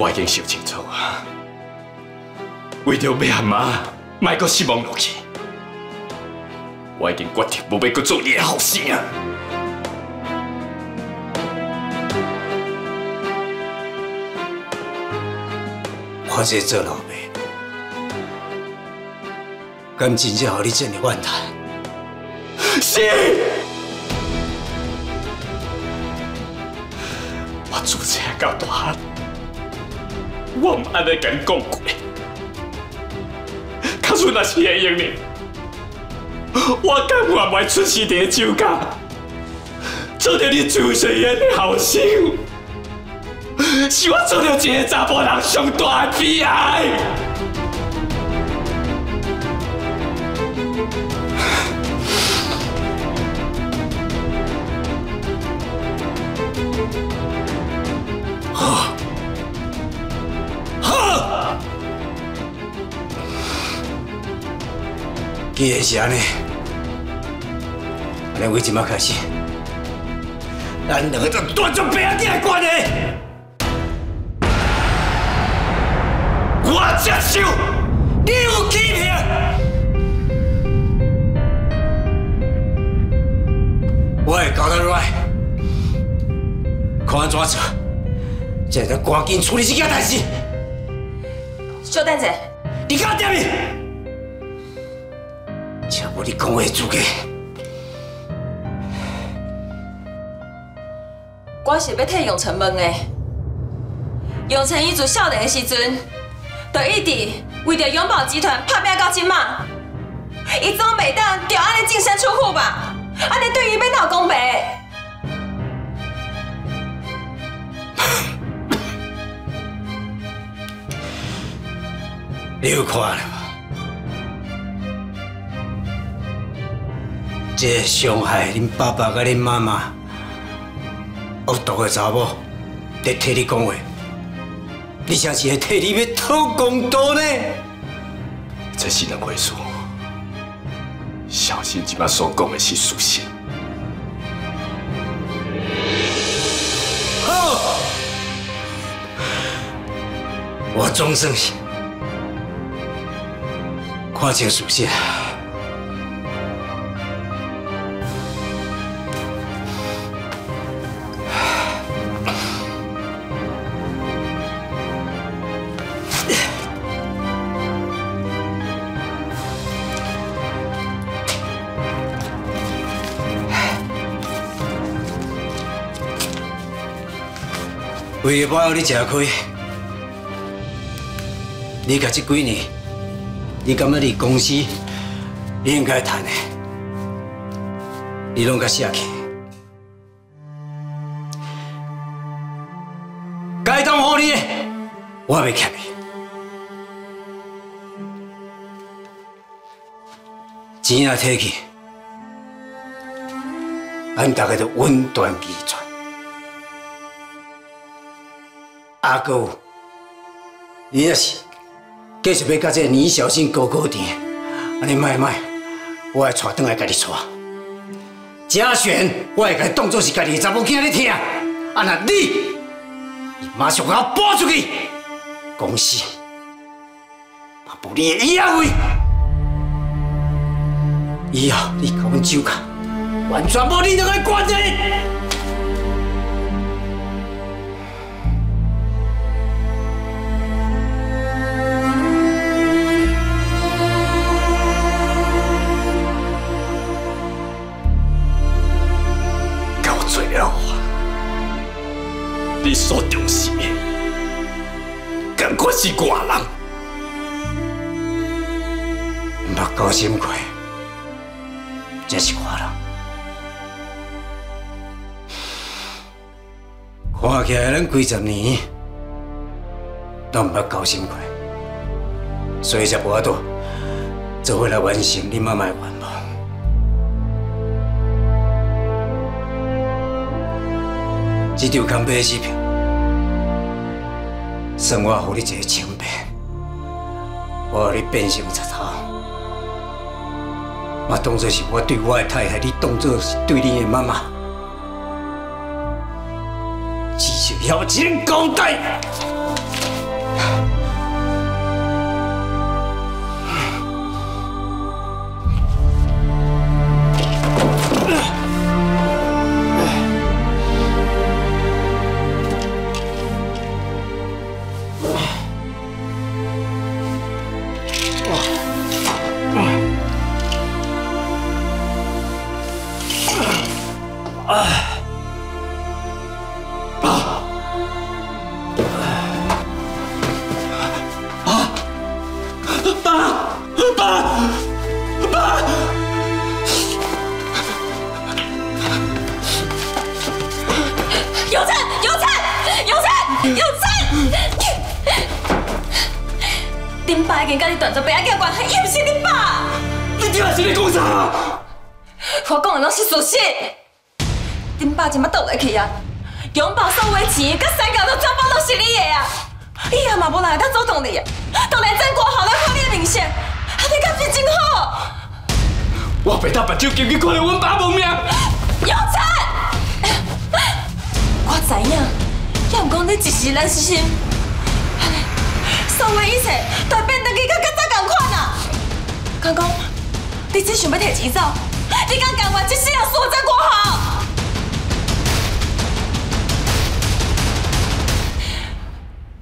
我已经想清楚啊，为着要阿妈莫阁失望落去，我已经决定无要阁做你的后生啊！我这做老爸，敢真正互你这么怨叹？是。我自小到大汉，我唔安尼甲你讲过。假使若是会用呢，我甘愿袂出世伫酒家，做着你周水燕的后生，是我做着一个查甫人上大的悲哀。既然是安尼，安尼为即摆开始，咱两个就断绝爸仔的关系。我接受你有欺骗，我会交代落来，看安怎做，才能赶紧处理这件代志。小等者，你敢点伊？请无你讲话的资格。我是要替永成问的。永成伊自少年的时阵，就一直为着永宝集团拍拼到今嘛。伊总袂当就安尼净身出户吧？安尼对伊要哪有公平？你有看了？这伤害恁爸爸甲恁妈妈恶毒的查某，在替你讲话，你像是在替你要讨公道呢？这是两回事。小新即摆所讲的是事实。好，我总算是看清事实。为了保佑你吃亏，你甲这几年，你感觉你公司你应该赚的，你拢甲写起，该当互你的，我袂欠你。钱若摕去，咱大家就稳断齐全。阿哥，你若是继续要甲这倪小新高高甜，安尼卖，我会带转来甲你带。嘉璇，我会甲你当作是家己的查某囝咧听。啊，那你马上给我搬出去，公司嘛无你的野位。以后你甲阮酒家完全无你两个关系。你所重视的，感觉是外人。目高心亏，这是外人。看起来咱几十年都目高心亏，所以才无法度做伙来完成你妈妈的愿望。这张空白的支票，算我予你一个清白，我予你变成贼头，我当作是我对我的太太，你当作是对你的妈妈，至少要有一个交代。爸！有灿！恁爸已经甲你断绝爸仔关系，伊毋是恁爸。你今仔是咧讲啥？我讲的拢是事实。恁爸今麦倒来去啊，永保所有的钱甲产业都全部都是你的啊！以后嘛无人会当阻挡你啊！当然真国好来看你的面色，啊，你敢是真好？我袂当目睭紧紧看着阮爸亡命。有灿，我知影，要毋讲你一时咱失心，所有一切都会变得去甲较早共款啊！敢讲你只想要摕钱走，你敢甘愿一世人输真国好？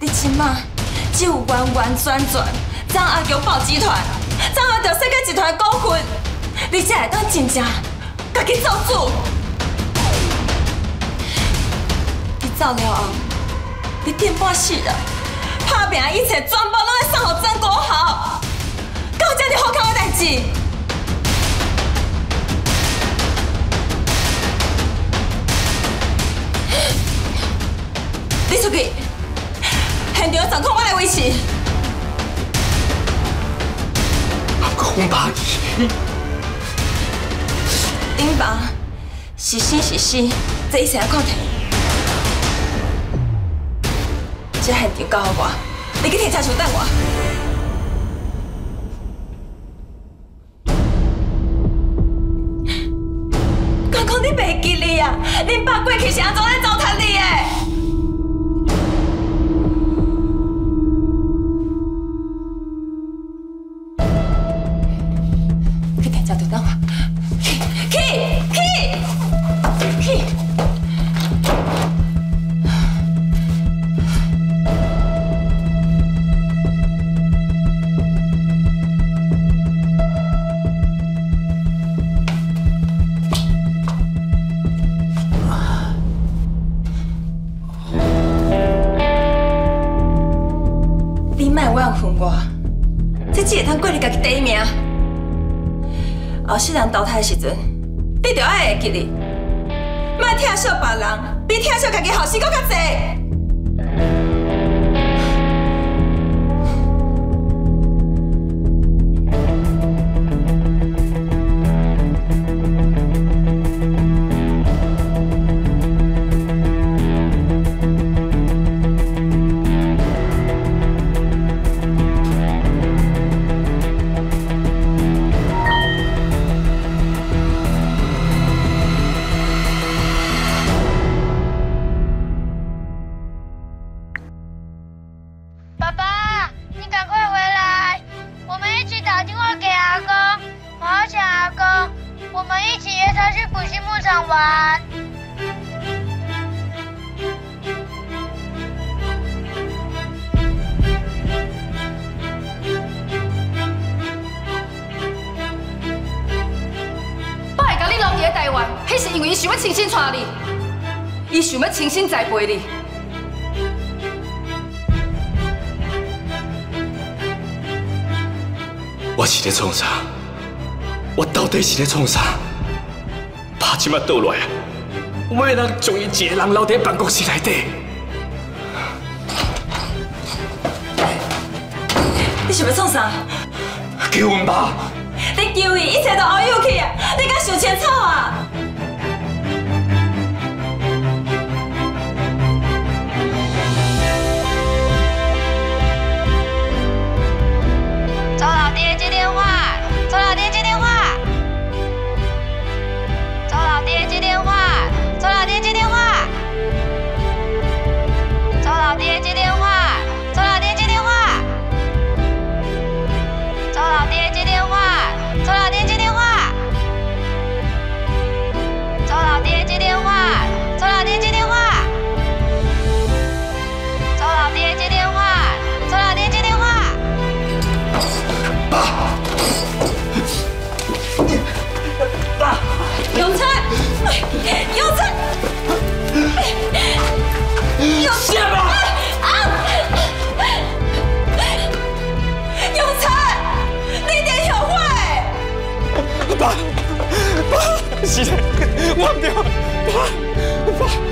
你即马只有完完全全掌握永保集团，掌握着世界集团的股份，你才会当真正家己做主。你走了后，你颠簸世人，打拼的一切全部拢会送予曾国豪，敢有这么好康的代志？你出去！现场掌控我来维持。阮爸恁爸是生是死，这一切要看天。这现场交予我，你去停车场等我。刚讲你袂记哩啊？恁爸过去是安怎来糟蹋你的？这会通过你家己第一名。后世人淘汰的时阵，你着爱会记哩，莫疼惜别人，比疼惜家己后生搁较济。伊想要重新栽培你，我是咧创啥？我到底是咧创啥？爸即马倒来啊！我要人将伊一个人留伫办公室内底。你想要创啥？救阮爸！你救伊，一切都后有去啊！你敢想清楚啊？周老爹接电话，周老爹接电话，周老爹接电话，周老爹接电话，周老爹接电话，周老爹接电话，周老爹接电话，周老爹接电话，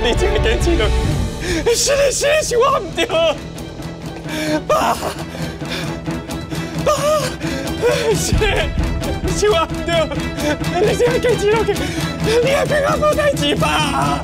你这个坚持落去，是我唔对，爸，是我唔对，你这个坚持落去，你还骗我无代志吧？